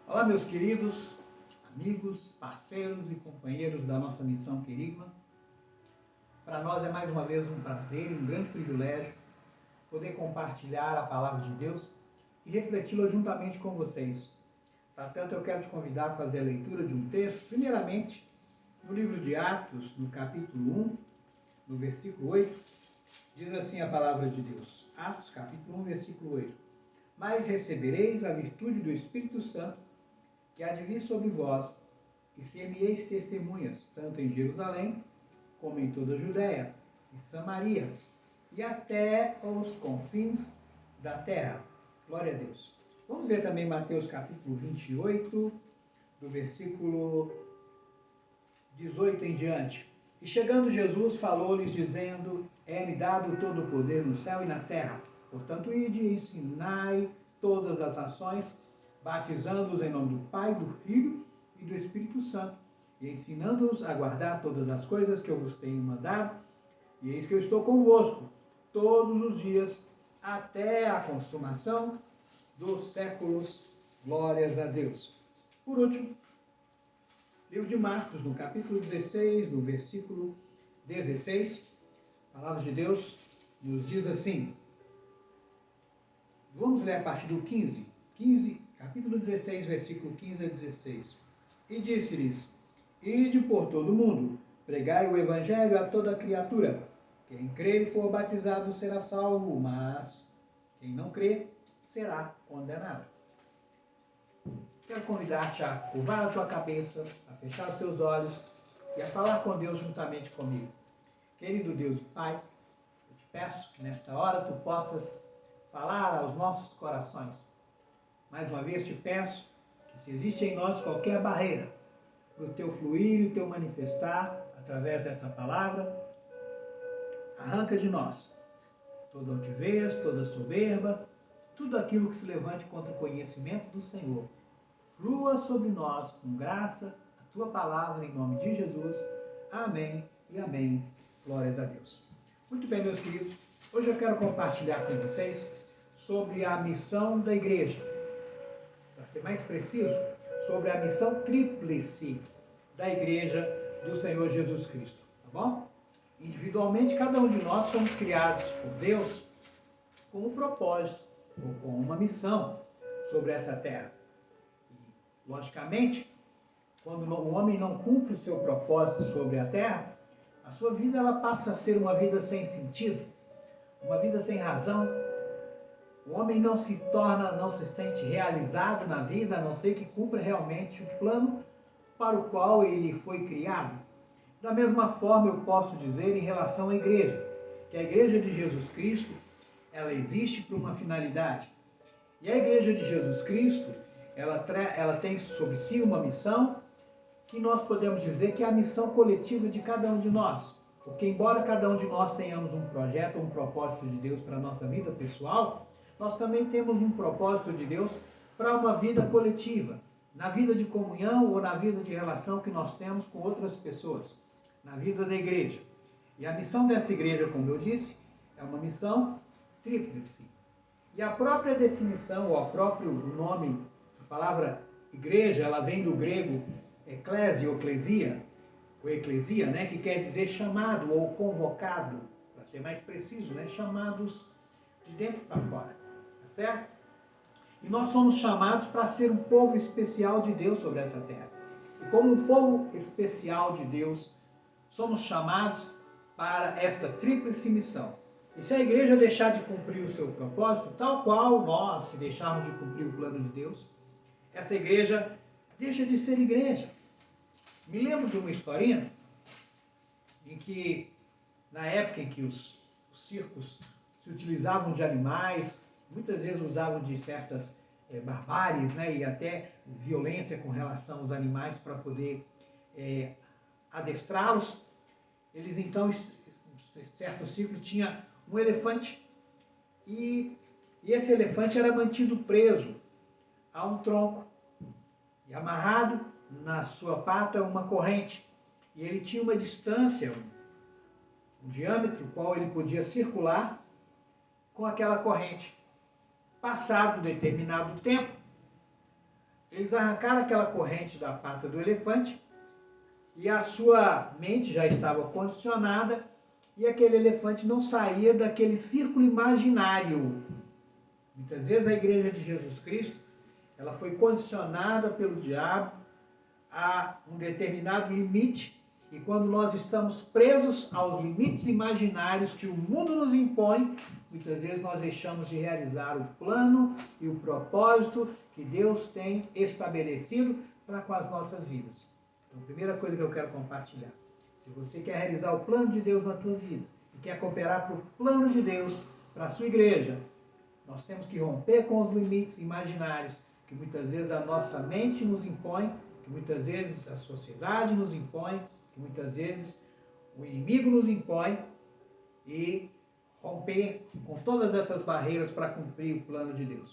Olá, meus queridos amigos, parceiros e companheiros da nossa missão Querigma. Para nós é mais uma vez um prazer e um grande privilégio poder compartilhar a palavra de Deus e refleti-la juntamente com vocês. Portanto, eu quero te convidar a fazer a leitura de um texto, primeiramente no livro de Atos, no capítulo 1, no versículo 8, diz assim a palavra de Deus. Atos, capítulo 1, versículo 8. Mas recebereis a virtude do Espírito Santo, que há de vir sobre vós, e ser-me-eis testemunhas, tanto em Jerusalém, como em toda a Judéia e Samaria, e até os confins da terra. Glória a Deus. Vamos ver também Mateus capítulo 28, do versículo 18 em diante. E chegando Jesus, falou-lhes, dizendo: É-me dado todo o poder no céu e na terra. Portanto, ide e ensinai todas as nações, batizando-os em nome do Pai, do Filho e do Espírito Santo, e ensinando-os a guardar todas as coisas que eu vos tenho mandado. E eis que eu estou convosco todos os dias, até a consumação dos séculos. Glórias a Deus. Por último, livro de Marcos, no capítulo 16, no versículo 16, a palavra de Deus nos diz assim. Vamos ler a partir do 15, capítulo 16, versículo 15 a 16. E disse-lhes: Ide por todo o mundo, pregai o evangelho a toda criatura. Quem crer e for batizado será salvo, mas quem não crer será condenado. Quero convidar-te a curvar a tua cabeça, a fechar os teus olhos e a falar com Deus juntamente comigo. Querido Deus e Pai, eu te peço que nesta hora tu possas falar aos nossos corações. Mais uma vez te peço que, se existe em nós qualquer barreira para o teu fluir e o teu manifestar através desta palavra, arranca de nós toda altivez, toda soberba, tudo aquilo que se levante contra o conhecimento do Senhor. Flua sobre nós com graça a tua palavra em nome de Jesus. Amém e amém. Glórias a Deus. Muito bem, meus queridos. Hoje eu quero compartilhar com vocês sobre a missão da igreja. Para ser mais preciso, sobre a missão tríplice da igreja do Senhor Jesus Cristo. Tá bom? Individualmente, cada um de nós somos criados por Deus com um propósito ou com uma missão sobre essa terra. E, logicamente, quando o homem não cumpre o seu propósito sobre a terra, a sua vida ela passa a ser uma vida sem sentido, uma vida sem razão. O homem não se sente realizado na vida, a não ser que cumpra realmente o plano para o qual ele foi criado. Da mesma forma, eu posso dizer em relação à igreja, que a igreja de Jesus Cristo, ela existe por uma finalidade. E a igreja de Jesus Cristo, ela tem sobre si uma missão que nós podemos dizer que é a missão coletiva de cada um de nós. Porque embora cada um de nós tenhamos um projeto, um propósito de Deus para a nossa vida pessoal, nós também temos um propósito de Deus para uma vida coletiva, na vida de comunhão ou na vida de relação que nós temos com outras pessoas, na vida da igreja. E a missão desta igreja, como eu disse, é uma missão tríplice. E a própria definição, ou o próprio nome, a palavra igreja, ela vem do grego eclésia ou eclesia, né, que quer dizer chamado ou convocado, para ser mais preciso, né, chamados de dentro para fora, tá certo? E nós somos chamados para ser um povo especial de Deus sobre essa terra. E como um povo especial de Deus, somos chamados para esta tríplice missão. E se a igreja deixar de cumprir o seu propósito, tal qual nós, se deixarmos de cumprir o plano de Deus, essa igreja deixa de ser igreja. Me lembro de uma historinha em que, na época em que os circos se utilizavam de animais, muitas vezes usavam de certas barbáries, né, e até violência com relação aos animais para poder adestrá-los. Eles então, em certo ciclo, tinha um elefante e esse elefante era mantido preso a um tronco e amarrado na sua pata uma corrente. E ele tinha uma distância, um diâmetro, qual ele podia circular com aquela corrente. Passado determinado tempo, Eles arrancaram aquela corrente da pata do elefante e a sua mente já estava condicionada e aquele elefante não saía daquele círculo imaginário. Muitas vezes a igreja de Jesus Cristo, ela foi condicionada pelo diabo a um determinado limite, e quando nós estamos presos aos limites imaginários que o mundo nos impõe, muitas vezes nós deixamos de realizar o plano e o propósito que Deus tem estabelecido para com as nossas vidas. Então, a primeira coisa que eu quero compartilhar, se você quer realizar o plano de Deus na tua vida e quer cooperar para o plano de Deus para a sua igreja, nós temos que romper com os limites imaginários que muitas vezes a nossa mente nos impõe, que muitas vezes a sociedade nos impõe, que muitas vezes o inimigo nos impõe, e romper com todas essas barreiras para cumprir o plano de Deus.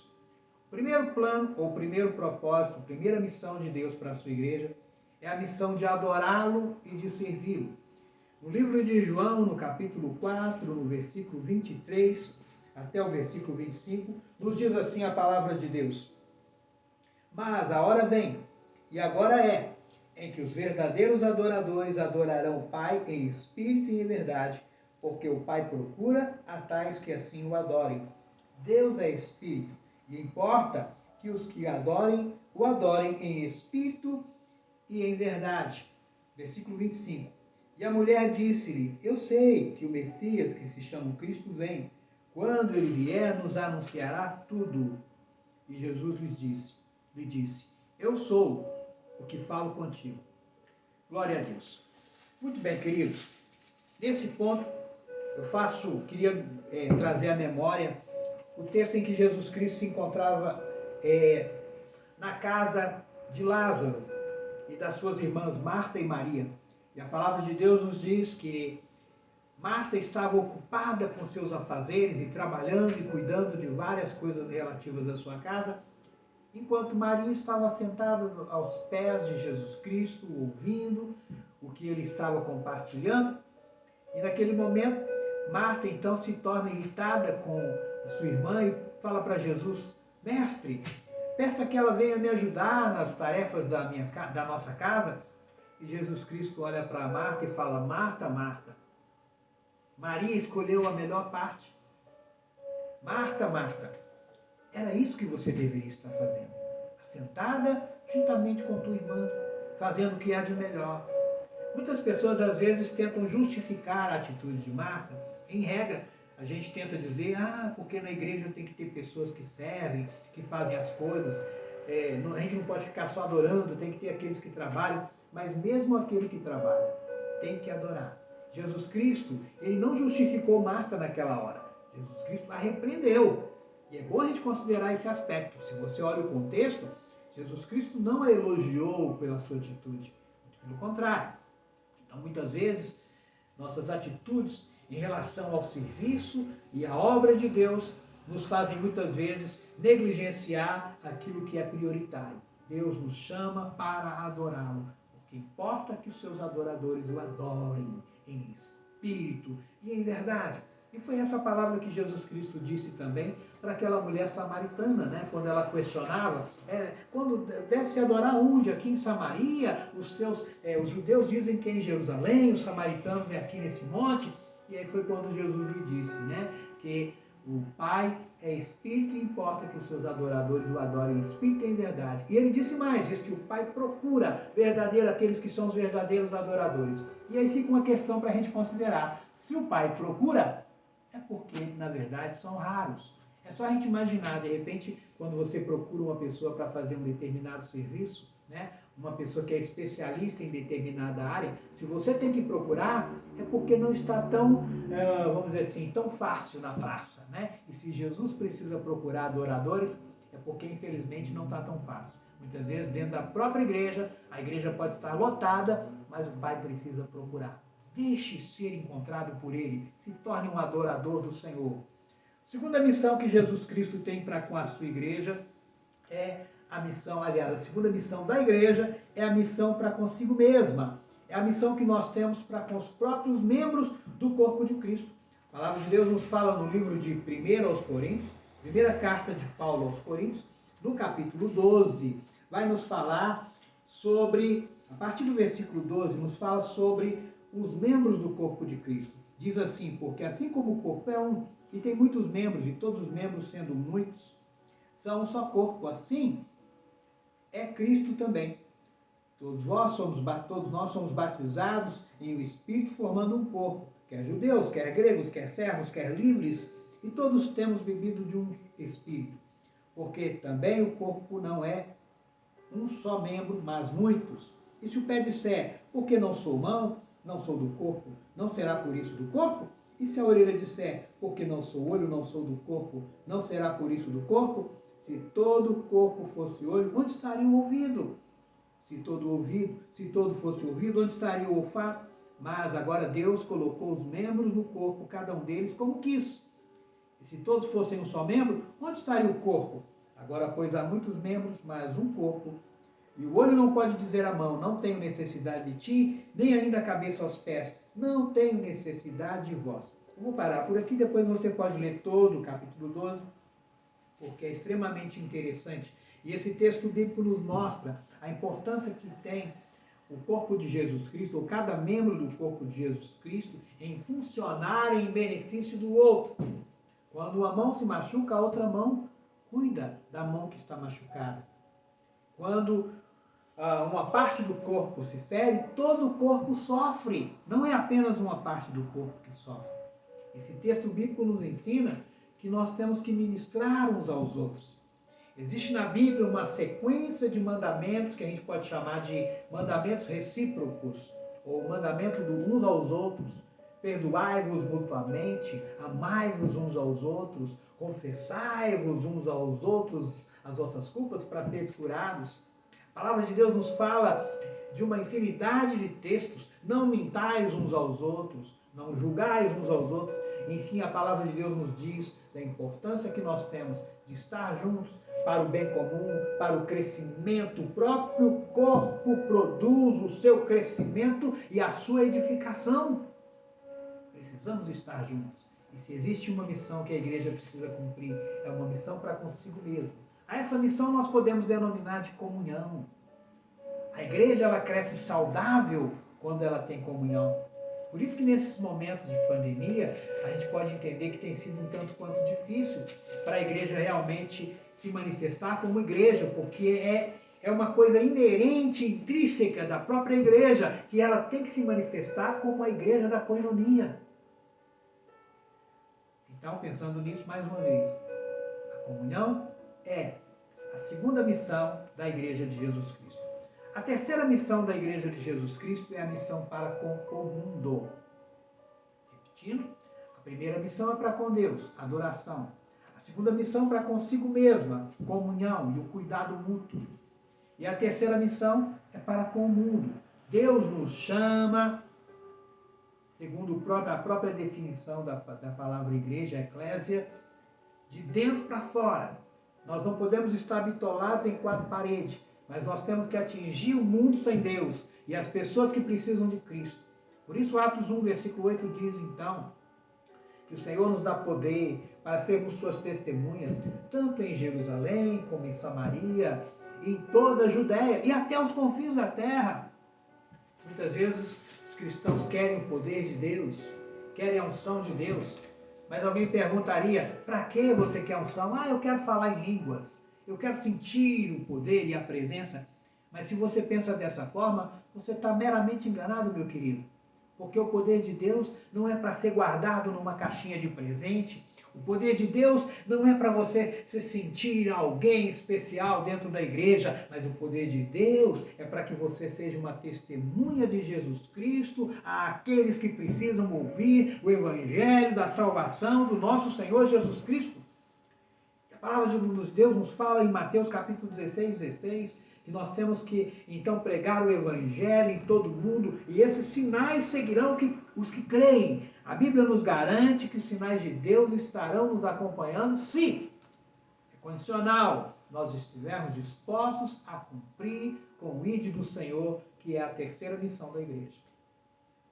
O primeiro plano, ou o primeiro propósito, a primeira missão de Deus para a sua igreja é a missão de adorá-lo e de servi-lo. No livro de João, no capítulo 4, no versículo 23 até o versículo 25, nos diz assim a palavra de Deus: mas a hora vem, e agora é, em que os verdadeiros adoradores adorarão o Pai em espírito e em verdade, porque o Pai procura a tais que assim o adorem. Deus é espírito, e importa que os que adorem, o adorem em espírito e em verdade. Versículo 25. E a mulher disse-lhe: eu sei que o Messias, que se chama Cristo, vem. Quando ele vier, nos anunciará tudo. E Jesus lhe disse: eu sou o que falo contigo. Glória a Deus. Muito bem, queridos. Nesse ponto, queria trazer à memória o texto em que Jesus Cristo se encontrava na casa de Lázaro e das suas irmãs Marta e Maria. E a palavra de Deus nos diz que Marta estava ocupada com seus afazeres e trabalhando e cuidando de várias coisas relativas à sua casa, enquanto Maria estava sentada aos pés de Jesus Cristo, ouvindo o que ele estava compartilhando. E naquele momento, Marta então se torna irritada com a sua irmã e fala para Jesus: mestre, peça que ela venha me ajudar nas tarefas da nossa casa. E Jesus Cristo olha para Marta e fala: Marta, Marta, Maria escolheu a melhor parte. Marta, Marta, era isso que você deveria estar fazendo. Assentada juntamente com tua irmã, fazendo o que há de melhor. Muitas pessoas às vezes tentam justificar a atitude de Marta. Em regra, a gente tenta dizer: porque na igreja tem que ter pessoas que servem, que fazem as coisas. A gente não pode ficar só adorando, tem que ter aqueles que trabalham. Mas mesmo aquele que trabalha tem que adorar. Jesus Cristo, ele não justificou Marta naquela hora. Jesus Cristo a repreendeu. E é bom a gente considerar esse aspecto. Se você olha o contexto, Jesus Cristo não a elogiou pela sua atitude. Pelo contrário. Então, muitas vezes, nossas atitudes em relação ao serviço e à obra de Deus nos fazem muitas vezes negligenciar aquilo que é prioritário. Deus nos chama para adorá-lo, porque importa que os seus adoradores o adorem em espírito e em verdade. E foi essa palavra que Jesus Cristo disse também para aquela mulher samaritana, né? Quando ela questionava, quando deve se adorar onde? Aqui em Samaria? Os judeus dizem que é em Jerusalém, os samaritanos é aqui nesse monte. E aí foi quando Jesus lhe disse, né? Que o Pai é espírito e importa que os seus adoradores o adorem em espírito e em verdade. E ele disse mais, diz que o Pai procura aqueles que são os verdadeiros adoradores. E aí fica uma questão para a gente considerar. Se o Pai procura, é porque, na verdade, são raros. É só a gente imaginar, de repente, quando você procura uma pessoa para fazer um determinado serviço, né? Uma pessoa que é especialista em determinada área, se você tem que procurar, é porque não está tão, vamos dizer assim, tão fácil na praça, né? E se Jesus precisa procurar adoradores, é porque, infelizmente, não está tão fácil. Muitas vezes, dentro da própria igreja, a igreja pode estar lotada, mas o Pai precisa procurar. Deixe ser encontrado por Ele, se torne um adorador do Senhor. Segunda missão que Jesus Cristo tem para com a sua igreja é a segunda missão da igreja é a missão para consigo mesma. É a missão que nós temos para com os próprios membros do corpo de Cristo. A palavra de Deus nos fala no livro de 1 aos Coríntios, primeira carta de Paulo aos Coríntios, no capítulo 12, vai nos falar sobre, a partir do versículo 12, nos fala sobre os membros do corpo de Cristo. Diz assim: porque assim como o corpo é um e tem muitos membros, e todos os membros sendo muitos, são um só corpo, assim é Cristo também. Todos nós somos batizados em um Espírito, formando um corpo, quer judeus, quer gregos, quer servos, quer livres, e todos temos bebido de um Espírito. Porque também o corpo não é um só membro, mas muitos. E se o pé disser, porque não sou mão, não sou do corpo, não será por isso do corpo? E se a orelha disser, porque não sou olho, não sou do corpo, não será por isso do corpo? Se todo o corpo fosse olho, onde estaria o ouvido? Se todo fosse ouvido, onde estaria o olfato? Mas agora Deus colocou os membros no corpo, cada um deles como quis. E se todos fossem um só membro, onde estaria o corpo? Agora, pois, há muitos membros, mas um corpo. E o olho não pode dizer à mão, não tenho necessidade de ti, nem ainda a cabeça aos pés, não tenho necessidade de vós. Eu vou parar por aqui, depois você pode ler todo o capítulo 12, porque é extremamente interessante. E esse texto bíblico nos mostra a importância que tem o corpo de Jesus Cristo, ou cada membro do corpo de Jesus Cristo, em funcionar em benefício do outro. Quando uma mão se machuca, a outra mão cuida da mão que está machucada. Quando uma parte do corpo se fere, todo o corpo sofre. Não é apenas uma parte do corpo que sofre. Esse texto bíblico nos ensina que nós temos que ministrar uns aos outros. Existe na Bíblia uma sequência de mandamentos que a gente pode chamar de mandamentos recíprocos, ou mandamento do uns aos outros. Perdoai-vos mutuamente, amai-vos uns aos outros, confessai-vos uns aos outros as vossas culpas para seres curados. A palavra de Deus nos fala de uma infinidade de textos. Não mintais uns aos outros, não julgais uns aos outros. Enfim, a palavra de Deus nos diz da importância que nós temos de estar juntos para o bem comum, para o crescimento. O próprio corpo produz o seu crescimento e a sua edificação. Precisamos estar juntos. E se existe uma missão que a igreja precisa cumprir, é uma missão para consigo mesmo. A essa missão nós podemos denominar de comunhão. A igreja ela cresce saudável quando ela tem comunhão. Por isso que nesses momentos de pandemia, a gente pode entender que tem sido um tanto quanto difícil para a igreja realmente se manifestar como igreja, porque é uma coisa inerente, intrínseca da própria igreja, que ela tem que se manifestar como a igreja da coinonia. Então, pensando nisso mais uma vez, a comunhão é a segunda missão da igreja de Jesus Cristo. A terceira missão da igreja de Jesus Cristo é a missão para com o mundo. Repetindo, a primeira missão é para com Deus, adoração. A segunda missão para consigo mesma, comunhão e o cuidado mútuo. E a terceira missão é para com o mundo. Deus nos chama, segundo a própria definição da palavra igreja, eclésia, de dentro para fora. Nós não podemos estar bitolados em quatro paredes, mas nós temos que atingir o mundo sem Deus e as pessoas que precisam de Cristo. Por isso, Atos 1, versículo 8 diz, então, que o Senhor nos dá poder para sermos suas testemunhas, tanto em Jerusalém, como em Samaria, em toda a Judéia e até os confins da terra. Muitas vezes, os cristãos querem o poder de Deus, querem a unção de Deus, mas alguém perguntaria, para que você quer unção? Eu quero falar em línguas. Eu quero sentir o poder e a presença. Mas se você pensa dessa forma, você está meramente enganado, meu querido. Porque o poder de Deus não é para ser guardado numa caixinha de presente. O poder de Deus não é para você se sentir alguém especial dentro da igreja. Mas o poder de Deus é para que você seja uma testemunha de Jesus Cristo àqueles que precisam ouvir o evangelho da salvação do nosso Senhor Jesus Cristo. A palavra de Deus nos fala em Mateus capítulo 16, que nós temos que então pregar o evangelho em todo o mundo e esses sinais seguirão os que creem. A Bíblia nos garante que os sinais de Deus estarão nos acompanhando se, é condicional, nós estivermos dispostos a cumprir com o ID do Senhor, que é a terceira missão da igreja.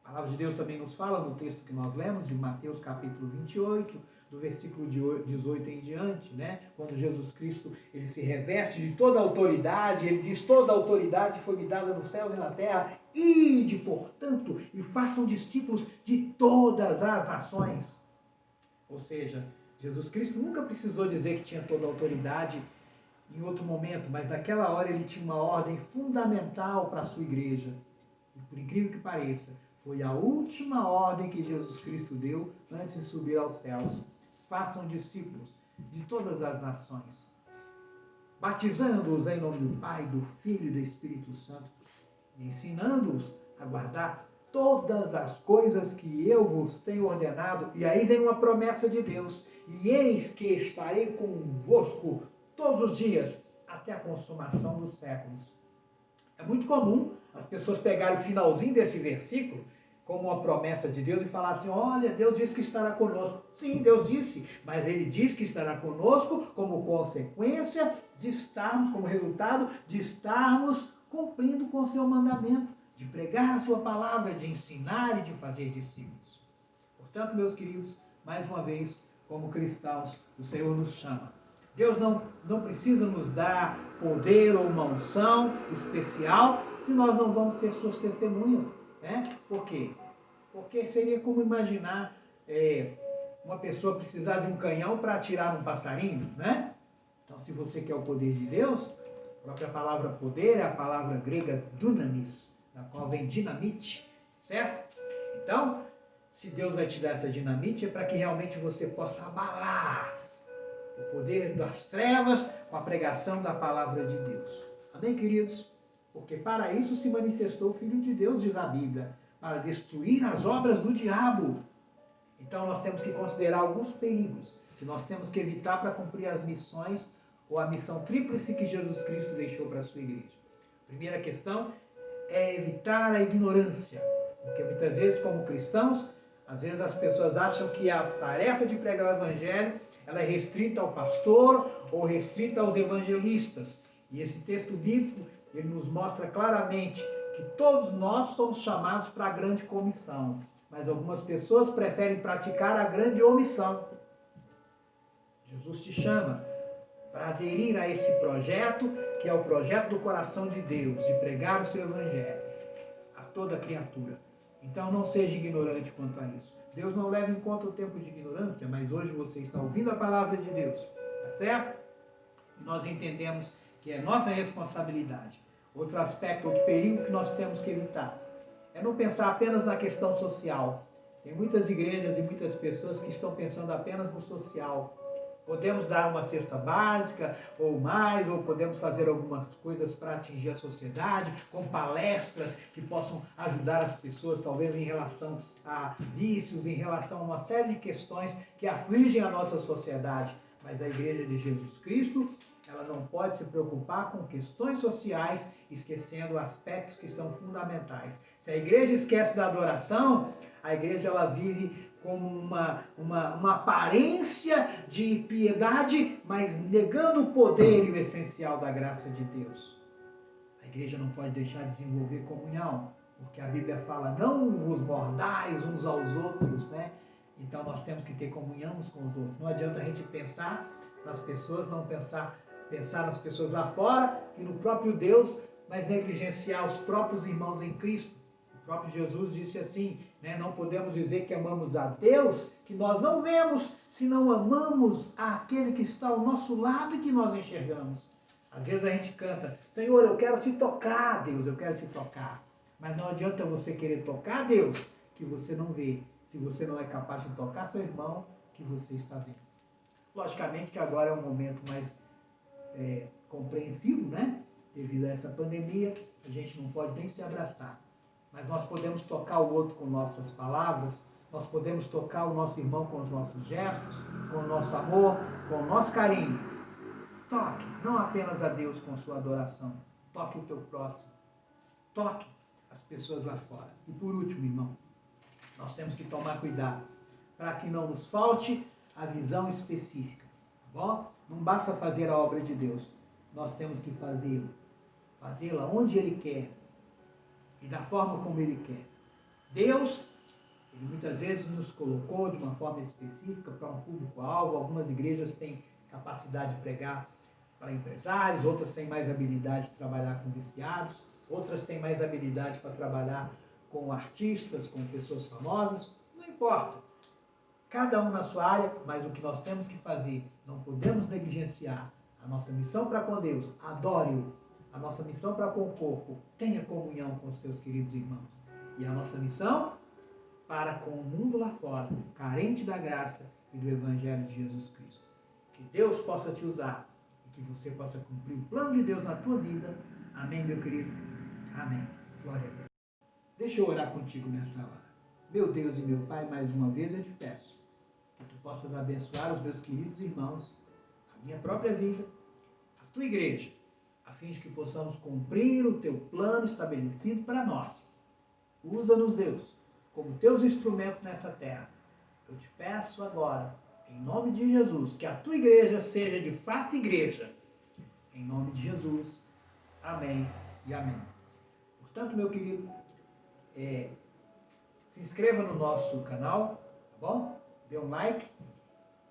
A palavra de Deus também nos fala no texto que nós lemos, de Mateus capítulo 28, do versículo 18 em diante, né? Quando Jesus Cristo ele se reveste de toda a autoridade, ele diz: toda a autoridade foi me dada nos céus e na terra, ide, portanto, e façam discípulos de todas as nações. Ou seja, Jesus Cristo nunca precisou dizer que tinha toda a autoridade em outro momento, mas naquela hora ele tinha uma ordem fundamental para a sua igreja. E por incrível que pareça, foi a última ordem que Jesus Cristo deu antes de subir aos céus. Façam discípulos de todas as nações, batizando-os em nome do Pai, do Filho e do Espírito Santo, e ensinando-os a guardar todas as coisas que eu vos tenho ordenado. E aí vem uma promessa de Deus: e eis que estarei convosco todos os dias, até a consumação dos séculos. É muito comum as pessoas pegarem o finalzinho desse versículo como uma promessa de Deus e falar assim: olha, Deus disse que estará conosco. Sim, Deus disse, mas Ele diz que estará conosco como consequência de estarmos, como resultado de estarmos cumprindo com o seu mandamento, de pregar a sua palavra, de ensinar e de fazer discípulos. Portanto, meus queridos, mais uma vez, como cristãos, o Senhor nos chama. Deus não precisa nos dar poder ou uma unção especial se nós não vamos ser suas testemunhas. Né? Por quê? Porque seria como imaginar uma pessoa precisar de um canhão para atirar num passarinho. Né? Então, se você quer o poder de Deus, a própria palavra poder é a palavra grega dunamis, da qual vem dinamite, certo? Então, se Deus vai te dar essa dinamite, é para que realmente você possa abalar o poder das trevas com a pregação da palavra de Deus. Amém, queridos? Porque para isso se manifestou o Filho de Deus, diz a Bíblia, para destruir as obras do diabo. Então nós temos que considerar alguns perigos que nós temos que evitar para cumprir as missões ou a missão tríplice que Jesus Cristo deixou para a sua igreja. Primeira questão é evitar a ignorância, porque muitas vezes, como cristãos, às vezes as pessoas acham que a tarefa de pregar o evangelho ela é restrita ao pastor ou restrita aos evangelistas. E esse texto bíblico ele nos mostra claramente que todos nós somos chamados para a grande comissão, mas algumas pessoas preferem praticar a grande omissão. Jesus te chama para aderir a esse projeto, que é o projeto do coração de Deus, de pregar o seu evangelho a toda criatura. Então não seja ignorante quanto a isso. Deus não leva em conta o tempo de ignorância, mas hoje você está ouvindo a palavra de Deus, tá certo? E nós entendemos que é nossa responsabilidade. Outro aspecto, outro perigo que nós temos que evitar é não pensar apenas na questão social. Tem muitas igrejas e muitas pessoas que estão pensando apenas no social. Podemos dar uma cesta básica ou mais, ou podemos fazer algumas coisas para atingir a sociedade, com palestras que possam ajudar as pessoas, talvez em relação a vícios, em relação a uma série de questões que afligem a nossa sociedade. Mas a Igreja de Jesus Cristo, ela não pode se preocupar com questões sociais, esquecendo aspectos que são fundamentais. Se a igreja esquece da adoração, a igreja ela vive como uma aparência de piedade, mas negando o poder e o essencial da graça de Deus. A igreja não pode deixar de desenvolver comunhão, porque a Bíblia fala: não vos mordais uns aos outros, né? Então nós temos que ter comunhão uns com os outros. Não adianta a gente pensar nas pessoas, não pensar nas pessoas lá fora e no próprio Deus, mas negligenciar os próprios irmãos em Cristo. O próprio Jesus disse assim, né? Não podemos dizer que amamos a Deus, que nós não vemos, se não amamos aquele que está ao nosso lado e que nós enxergamos. Às vezes a gente canta: Senhor, eu quero te tocar, Deus, eu quero te tocar. Mas não adianta você querer tocar Deus que você não vê, se você não é capaz de tocar seu irmão que você está vendo. Logicamente que agora é um momento mais compreensivo, né? Devido a essa pandemia, a gente não pode nem se abraçar. Mas nós podemos tocar o outro com nossas palavras, nós podemos tocar o nosso irmão com os nossos gestos, com o nosso amor, com o nosso carinho. Toque, não apenas a Deus com sua adoração, toque o teu próximo, toque as pessoas lá fora. E por último, irmão, nós temos que tomar cuidado para que não nos falte a visão específica, tá bom? Não basta fazer a obra de Deus, nós temos que fazê-la onde Ele quer e da forma como Ele quer. Deus, Ele muitas vezes nos colocou de uma forma específica para um público-alvo. Algumas igrejas têm capacidade de pregar para empresários, outras têm mais habilidade de trabalhar com viciados, outras têm mais habilidade para trabalhar com artistas, com pessoas famosas. Não importa. Cada um na sua área, mas o que nós temos que fazer, não podemos negligenciar a nossa missão para com Deus, adore-o. A nossa missão para com o corpo, tenha comunhão com os seus queridos irmãos. E a nossa missão para com o mundo lá fora, carente da graça e do Evangelho de Jesus Cristo. Que Deus possa te usar e que você possa cumprir o plano de Deus na tua vida. Amém, meu querido? Amém. Glória a Deus. Deixa eu orar contigo nessa hora. Meu Deus e meu Pai, mais uma vez eu te peço que tu possas abençoar os meus queridos irmãos, a minha própria vida, a tua igreja, a fim de que possamos cumprir o teu plano estabelecido para nós. Usa-nos, Deus, como teus instrumentos nessa terra. Eu te peço agora, em nome de Jesus, que a tua igreja seja de fato igreja. Em nome de Jesus. Amém e amém. Portanto, meu querido, se inscreva no nosso canal, tá bom? Dê um like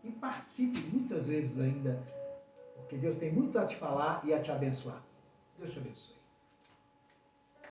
e participe muitas vezes ainda, porque Deus tem muito a te falar e a te abençoar. Deus te abençoe.